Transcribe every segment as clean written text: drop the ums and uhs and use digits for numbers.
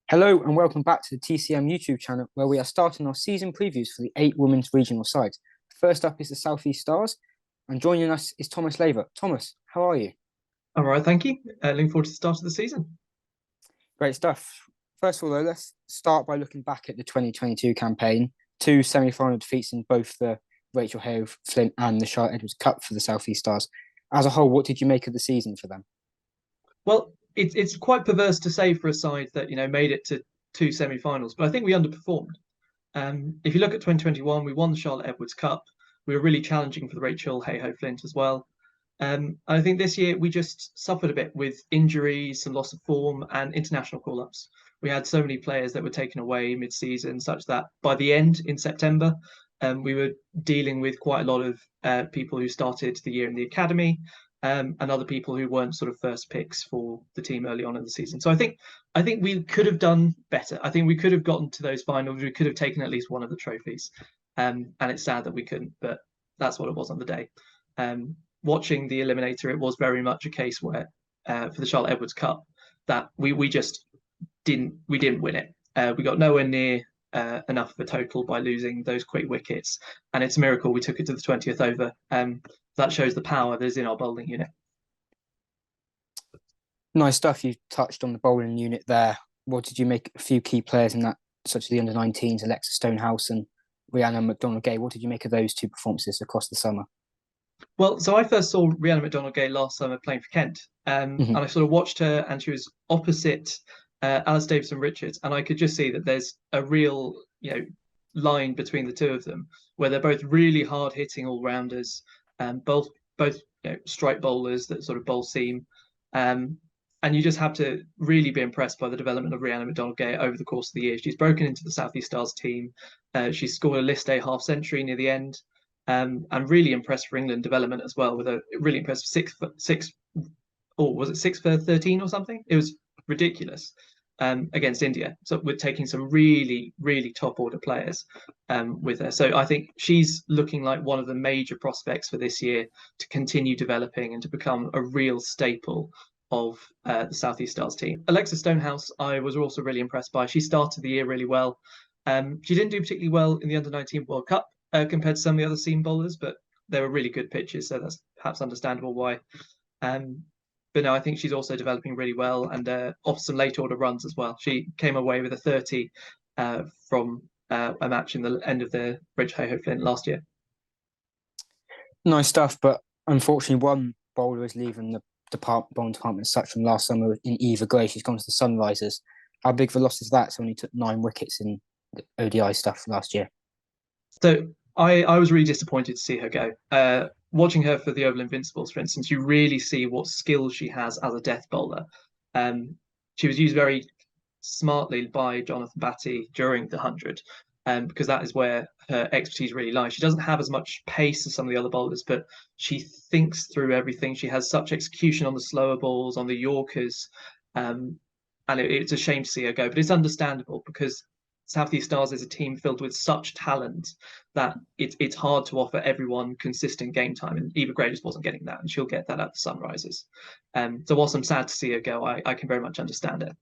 Hello and welcome back to the TCM YouTube channel where we are starting our season previews for the 8 women's regional sides. First up is the South East Stars and joining us is Thomas Laver. Thomas, how are you? All right, thank you. Looking forward to the start of the season. Great stuff. First of all though, let's start by looking back at the 2022 campaign. 2 semi-final defeats in both the Rachel Hale Flint and the Charlotte Edwards Cup for the South East Stars. As a whole, what did you make of the season for them? Well, it's quite perverse to say for a side that made it to 2 semi-finals, but I think we underperformed. If you look at 2021, we won the Charlotte Edwards Cup. We were really challenging for the Rachel Hale Flint as well. And I think this year we just suffered a bit with injuries, some loss of form, and international call-ups. We had so many players that were taken away mid-season, such that by the end in September, we were dealing with quite a lot of people who started the year in the academy. And other people who weren't sort of first picks for the team early on in the season. So I think we could have done better. I think we could have gotten to those finals. We could have taken at least one of the trophies. And it's sad that we couldn't, but that's what it was on the day. Watching the eliminator, it was very much a case where for the Charlotte Edwards Cup that we just didn't win it. We got nowhere near enough of a total by losing those quick wickets, and it's a miracle we took it to the 20th over. That shows the power that is in our bowling unit. Nice stuff. You touched on the bowling unit there. What did you make a few key players in that, such as the under-19s, Alexa Stonehouse and Rhiannon McDonald-Gay? What did you make of those 2 performances across the summer? Well, so I first saw Rhiannon McDonald-Gay last summer playing for Kent, and I sort of watched her, and she was opposite Alice Davison-Richards, and I could just see that there's a real, line between the two of them, where they're both really hard-hitting all-rounders, both strike bowlers that sort of bowl seam, and you just have to really be impressed by the development of Rhiannon McDonald-Gay over the course of the year. She's broken into the South East Stars team. She scored a List A half-century near the end. And really impressed for England development as well, with a really impressive 6 for 13 or something? It was ridiculous against India. So we're taking some really, really top order players with her. So I think she's looking like one of the major prospects for this year to continue developing and to become a real staple of the South East Stars team. Alexa Stonehouse, I was also really impressed by. She started the year really well. She didn't do particularly well in the Under-19 World Cup compared to some of the other seam bowlers, but they were really good pitches, so that's perhaps understandable why. But no, I think she's also developing really well and off some late order runs as well. She came away with a 30 from a match in the end of the Rachel Hale Flint last year. Nice stuff, but unfortunately one bowler is leaving the bowling department as such from last summer in Eva Gray. She's gone to the Sunrisers. How big of a loss is that? So only took 9 wickets in the ODI stuff last year. So I was really disappointed to see her go. Watching her for the Oval Invincibles, for instance, you really see what skills she has as a death bowler. She was used very smartly by Jonathan Batty during the 100, because that is where her expertise really lies. She doesn't have as much pace as some of the other bowlers, but she thinks through everything. She has such execution on the slower balls, on the Yorkers, and it's a shame to see her go. But it's understandable because South East Stars is a team filled with such talent that it's hard to offer everyone consistent game time, and Eva Gray just wasn't getting that, and she'll get that at the Sunrisers. So whilst I'm sad to see her go, I can very much understand it.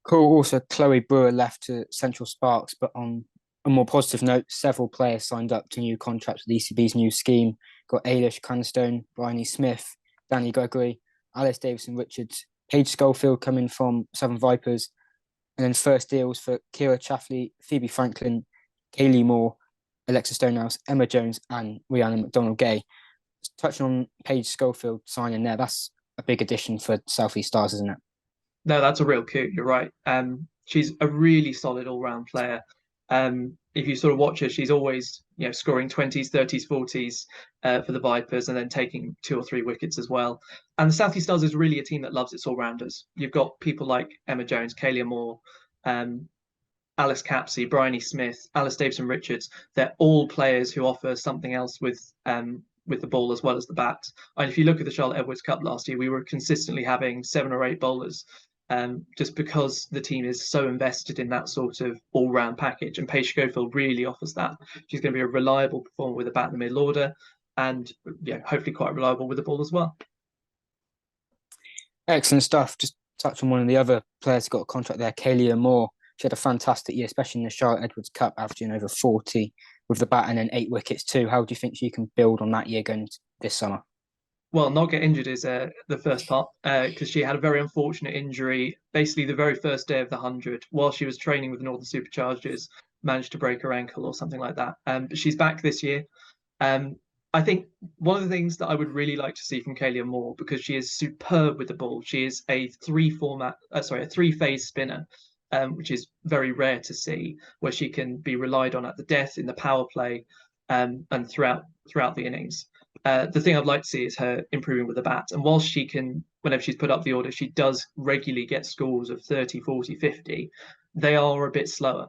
Cool. Also, Chloe Brewer left to Central Sparks, but on a more positive note, several players signed up to new contracts with ECB's new scheme. Got Ailish Cranstone, Bryony Smith, Danny Gregory, Alice Davison-Richards, Paige Schofield coming from Southern Vipers, and then first deals for Kira Chaffley, Phoebe Franklin, Kaylee Moore, Alexa Stonehouse, Emma Jones, and Rhiannon McDonald-Gay. Touching on Paige Schofield signing there, that's a big addition for South East Stars, isn't it? No, that's a real coup. You're right. She's a really solid all-round player. If you sort of watch her, she's always scoring 20s, 30s, 40s for the Vipers, and then taking 2 or 3 wickets as well. And the South East Stars is really a team that loves its all-rounders. You've got people like Emma Jones, Kaylee Moore, Alice Capsey, Bryony Smith, Alice Davison-Richards. They're all players who offer something else with the ball as well as the bat. And if you look at the Charlotte Edwards Cup last year, we were consistently having 7 or 8 bowlers just because the team is so invested in that sort of all-round package. And Paige Schofield really offers that. She's going to be a reliable performer with a bat in the middle order, and hopefully quite reliable with the ball as well. Excellent stuff. Just touch on one of the other players who got a contract there, Kalia Moore. She had a fantastic year, especially in the Charlotte Edwards Cup, averaging over 40 with the bat and then 8 wickets too. How do you think she can build on that year going into this summer? Well, not get injured is the first part, because she had a very unfortunate injury, basically the very first day of the 100, while she was training with the Northern Superchargers, managed to break her ankle or something like that. But she's back this year. I think one of the things that I would really like to see from Kalia Moore, because she is superb with the ball, she is a three-phase spinner, which is very rare to see, where she can be relied on at the death, in the power play, and throughout the innings. The thing I'd like to see is her improving with the bat. And whilst she can, whenever she's put up the order, she does regularly get scores of 30, 40, 50. They are a bit slower.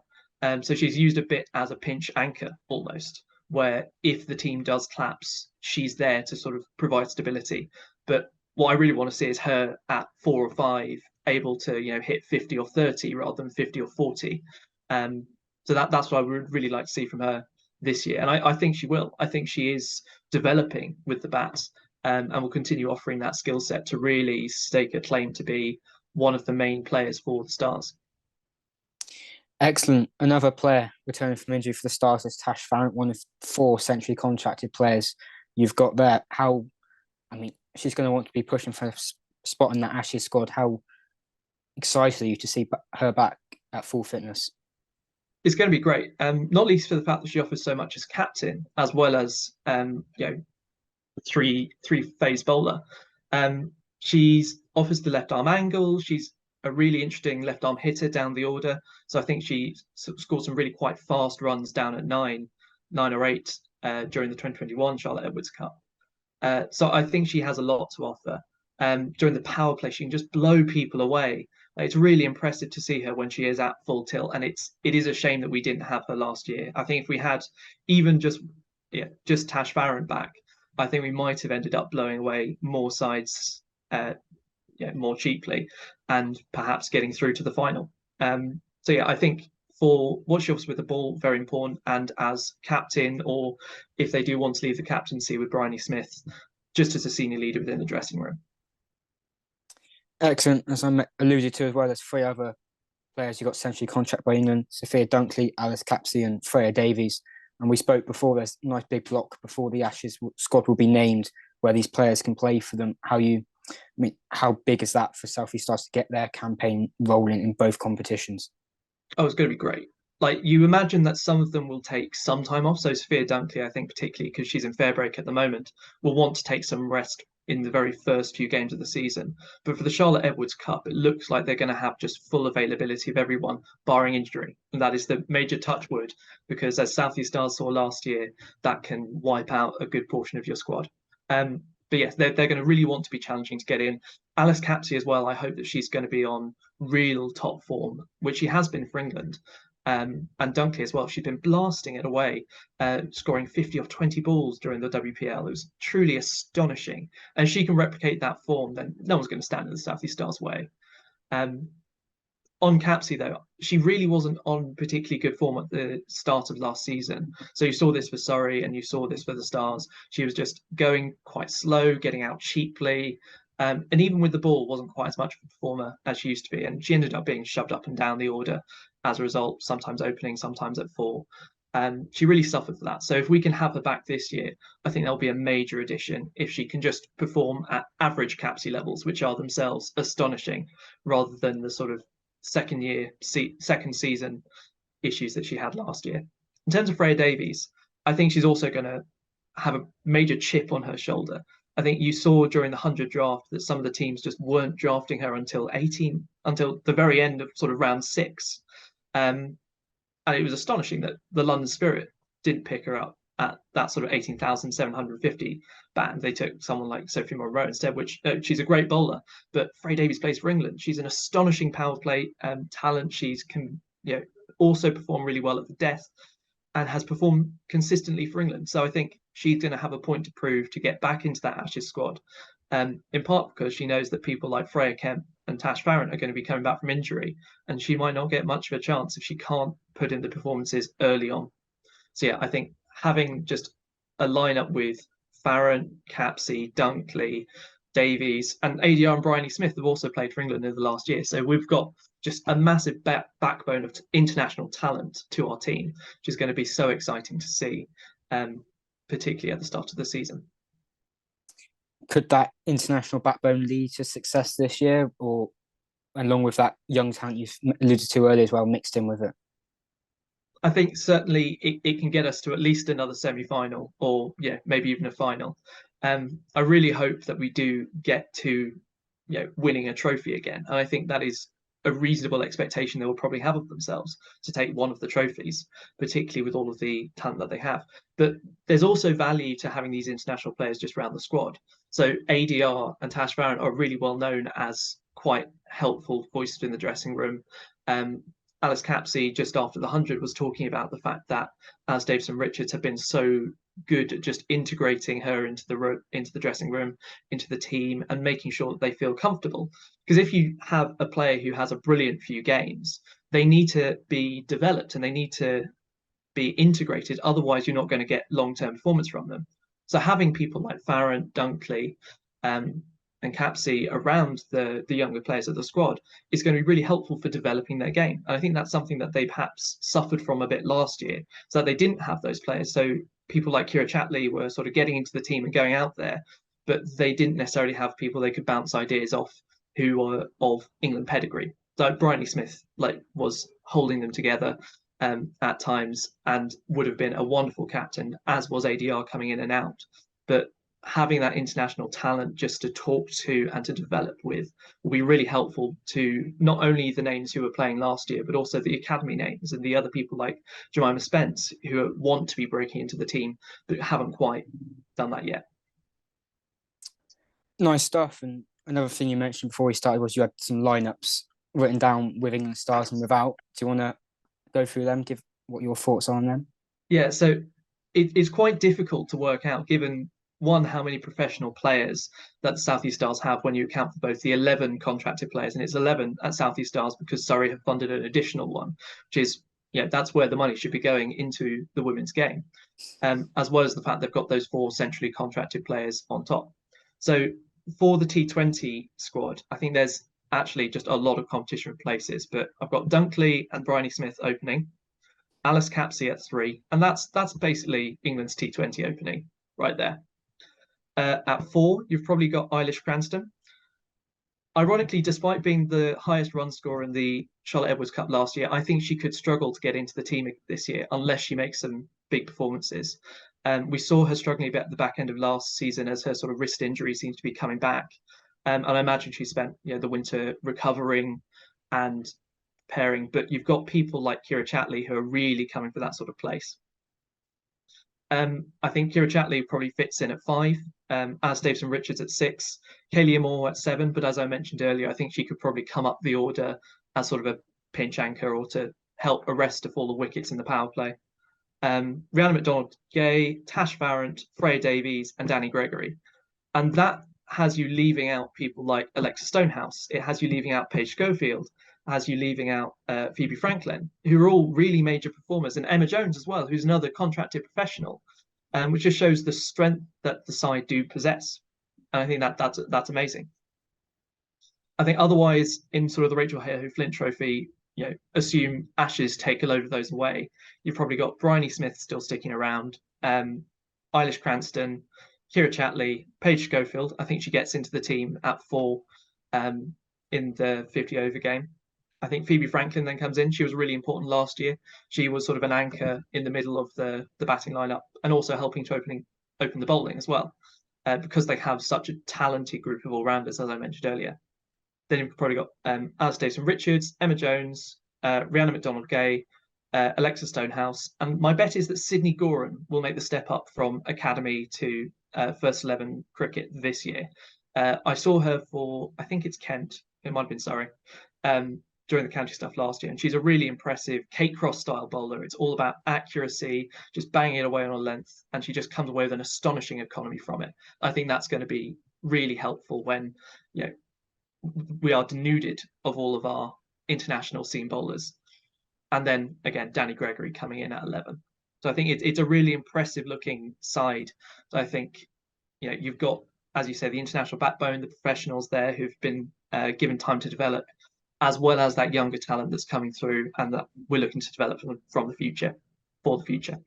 So she's used a bit as a pinch anchor almost, where if the team does collapse, she's there to sort of provide stability. But what I really want to see is her at 4 or 5 able to hit 50 or 30 rather than 50 or 40. So that's what I would really like to see from her this year. And I think she will. I think she is developing with the bats, and will continue offering that skill set to really stake a claim to be one of the main players for the Stars. Excellent. Another player returning from injury for the Stars is Tash Farrant, one of 4 centrally contracted players you've got there. She's going to want to be pushing for a spot in that Ashes squad. How excited are you to see her back at full fitness? It's going to be great, not least for the fact that she offers so much as captain, as well as three-phase bowler. She's offers the left arm angle. She's a really interesting left arm hitter down the order. So I think she scored some really quite fast runs down at 9 or 8 during the 2021 Charlotte Edwards Cup. So I think she has a lot to offer. During the power play, she can just blow people away. It's really impressive to see her when she is at full tilt, and it is a shame that we didn't have her last year. I think if we had even just Tash Farrant back, I think we might have ended up blowing away more sides more cheaply, and perhaps getting through to the final. I think for what she offers with the ball, very important, and as captain, or if they do want to leave the captaincy with Bryony Smith, just as a senior leader within the dressing room. Excellent. As I alluded to as well, there's 3 other players who got centrally contract by England: Sophia Dunkley, Alice Capsey and Freya Davies. And we spoke before, there's a nice big block before the Ashes squad will be named where these players can play for them. How big is that for South East Stars to get their campaign rolling in both competitions? Oh, it's going to be great. Like, you imagine that some of them will take some time off. So Sophia Dunkley, I think particularly because she's in fair break at the moment, will want to take some rest in the very first few games of the season. But for the Charlotte Edwards Cup, it looks like they're going to have just full availability of everyone, barring injury. And that is the major touchwood, because as South East Stars saw last year, that can wipe out a good portion of your squad. But yes, they're going to really want to be challenging to get in. Alice Capsey as well, I hope that she's going to be on real top form, which she has been for England. And Dunkley as well, she's been blasting it away, scoring 50 off 20 balls during the WPL. It was truly astonishing. And she can replicate that form, then no one's going to stand in the South East Stars' way. On Capsey, though, she really wasn't on particularly good form at the start of last season. So you saw this for Surrey and you saw this for the Stars. She was just going quite slow, getting out cheaply. And even with the ball, wasn't quite as much of a performer as she used to be. And she ended up being shoved up and down the order as a result, sometimes opening, sometimes at 4. She really suffered for that. So if we can have her back this year, I think that'll be a major addition if she can just perform at average Capsey levels, which are themselves astonishing, rather than the sort of second season issues that she had last year. In terms of Freya Davies, I think she's also going to have a major chip on her shoulder. I think you saw during the 100 draft that some of the teams just weren't drafting her until the very end of sort of round 6. And it was astonishing that the London Spirit didn't pick her up at that sort of 18,750 band. They took someone like Sophie Monroe instead, which she's a great bowler, but Freya Davies plays for England. She's an astonishing power play talent. She's can also perform really well at the death and has performed consistently for England. So I think she's going to have a point to prove to get back into that Ashes squad, in part because she knows that people like Freya Kemp and Tash Farron are going to be coming back from injury, and she might not get much of a chance if she can't put in the performances early on. So yeah, I think having just a lineup with Farron, Capsey, Dunkley, Davies, and ADR and Bryony Smith have also played for England in the last year. So we've got just a massive backbone of international talent to our team, which is going to be so exciting to see, particularly at the start of the season. Could that international backbone lead to success this year, or along with that young talent you've alluded to earlier as well, mixed in with it? I think certainly it can get us to at least another semi-final, or maybe even a final. I really hope that we do get to winning a trophy again, and I think that is a reasonable expectation they will probably have of themselves, to take one of the trophies, particularly with all of the talent that they have. But there's also value to having these international players just around the squad. So ADR and Tash Farron are really well known as quite helpful voices in the dressing room. Alice Capsey, just after the 100, was talking about the fact that Alice Davison-Richards have been so good at just integrating her into the dressing room, into the team, and making sure that they feel comfortable. Because if you have a player who has a brilliant few games, they need to be developed and they need to be integrated. Otherwise, you're not going to get long-term performance from them. So having people like Farron, Dunkley, and Capsey around the younger players of the squad is going to be really helpful for developing their game. And I think that's something that they perhaps suffered from a bit last year, so that they didn't have those players. So people like Kira Chatley were sort of getting into the team and going out there, but they didn't necessarily have people they could bounce ideas off who were of England pedigree. So Bryony Smith was holding them together at times and would have been a wonderful captain, as was ADR coming in and out. But having that international talent just to talk to and to develop with will be really helpful to not only the names who were playing last year, but also the academy names and the other people like Jemima Spence, who want to be breaking into the team, but haven't quite done that yet. Nice stuff. And another thing you mentioned before we started was you had some lineups written down with England stars and without. Do you want to go through them, give what your thoughts are on them? Yeah, so it's quite difficult to work out, given one, how many professional players that the South East Stars have when you account for both the 11 contracted players, and it's 11 at South East Stars because Surrey have funded an additional one, which is, that's where the money should be going into the women's game, as well as the fact they've got those 4 centrally contracted players on top. So for the T20 squad, I think there's actually just a lot of competition for places, but I've got Dunkley and Bryony Smith opening, Alice Capsey at 3, and that's basically England's T20 opening right there. At 4, you've probably got Eilish Cranston. Ironically, despite being the highest run scorer in the Charlotte Edwards Cup last year, I think she could struggle to get into the team this year unless she makes some big performances. We saw her struggling a bit at the back end of last season as her sort of wrist injury seems to be coming back. And I imagine she spent the winter recovering and preparing. But you've got people like Kira Chatley who are really coming for that sort of place. I think Kira Chatley probably fits in at 5, as Davison-Richards at 6, Kaylee Moore at 7. But as I mentioned earlier, I think she could probably come up the order as sort of a pinch anchor or to help arrest a fall of wickets in the power play. Rhiannon McDonald-Gay, Tash Farron, Freya Davies, and Danny Gregory. And that has you leaving out people like Alexa Stonehouse. It has you leaving out Paige Schofield. Has you leaving out Phoebe Franklin, who are all really major performers, and Emma Jones as well, who's another contracted professional, which just shows the strength that the side do possess. And I think that's amazing. I think otherwise, in sort of the Rachel Hare Flint Trophy, assume Ashes take a load of those away. You've probably got Bryony Smith still sticking around, Eilish Cranston, Kira Chatley, Paige Schofield. I think she gets into the team at 4 in the 50 over game. I think Phoebe Franklin then comes in. She was really important last year. She was sort of an anchor in the middle of the batting lineup and also helping to open the bowling as well, because they have such a talented group of all-rounders, as I mentioned earlier. Then you've probably got Alice Davison-Richards, Emma Jones, Rhiannon McDonald-Gay, Alexa Stonehouse. And my bet is that Sydney Goran will make the step up from academy to first 11 cricket this year. I saw her for, I think it's Kent. It might have been Surrey. During the county stuff last year, and she's a really impressive Kate Cross style bowler. It's all about accuracy, just banging it away on a length, and she just comes away with an astonishing economy from it. I think that's going to be really helpful when we are denuded of all of our international seam bowlers. And then again, Danny Gregory coming in at 11. So I think it's a really impressive looking side. So I think, you've got, as you say, the international backbone, the professionals there who've been given time to develop, as well as that younger talent that's coming through and that we're looking to develop from the future, for the future.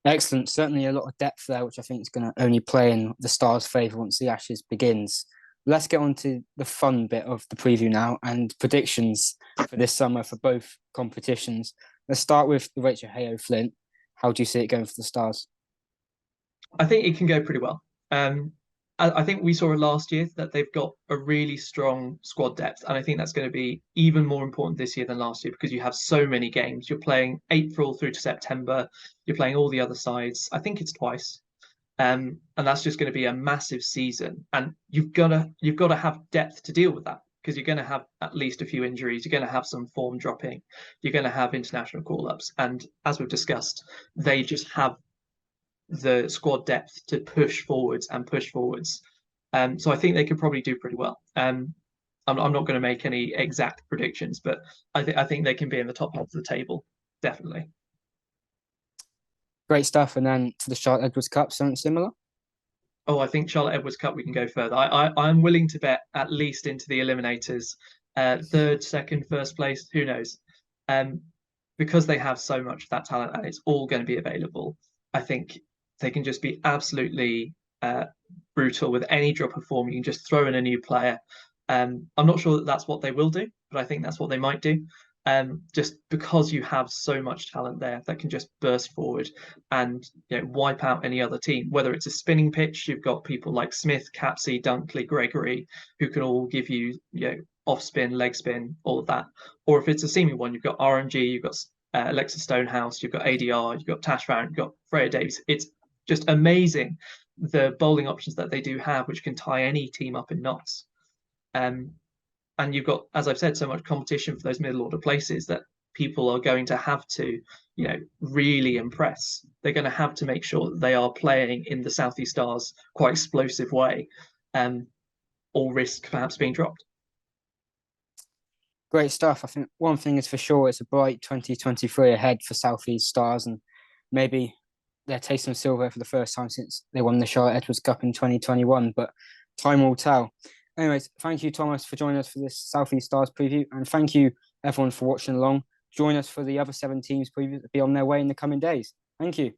Excellent. Certainly a lot of depth there, which I think is going to only play in the Stars' favour once the Ashes begins. Let's get on to the fun bit of the preview now and predictions for this summer for both competitions. Let's start with the Rachel Heo Flint. How do you see it going for the Stars? I think it can go pretty well. I think we saw it last year that they've got a really strong squad depth, and I think that's going to be even more important this year than last year because you have so many games. You're playing April through to September. You're playing all the other sides. I think it's twice, and that's just going to be a massive season. And you've got to have depth to deal with that because you're going to have at least a few injuries. You're going to have some form dropping. You're going to have international call-ups, and as we've discussed, they just have the squad depth to push forwards. So I think they could probably do pretty well. I'm not going to make any exact predictions, but I think they can be in the top half of the table, definitely. Great stuff. And then to the Charlotte Edwards Cup, something similar? Oh, I think Charlotte Edwards Cup, we can go further. I'm willing to bet at least into the eliminators, third, second, first place, who knows? Because they have so much of that talent and it's all going to be available. I think they can just be absolutely brutal with any drop of form. You can just throw in a new player. I'm not sure that that's what they will do, but I think that's what they might do. Just because you have so much talent there that can just burst forward and wipe out any other team. Whether it's a spinning pitch, you've got people like Smith, Capsey, Dunkley, Gregory, who can all give you off spin, leg spin, all of that. Or if it's a seaming one, you've got RMG, you've got Alexa Stonehouse, you've got ADR, you've got Tash Farron, you've got Freya Davies. It's just amazing the bowling options that they do have, which can tie any team up in knots. And you've got, as I've said, so much competition for those middle order places that people are going to have to, really impress. They're going to have to make sure that they are playing in the Southeast Stars quite explosive way, or risk perhaps being dropped. Great stuff. I think one thing is for sure, it's a bright 2023 ahead for Southeast Stars, and maybe they're tasting silver for the first time since they won the Charlotte Edwards Cup in 2021, but time will tell. Anyways, thank you, Thomas, for joining us for this Southeast Stars preview, and thank you, everyone, for watching along. Join us for the other 7 teams previews that will be on their way in the coming days. Thank you.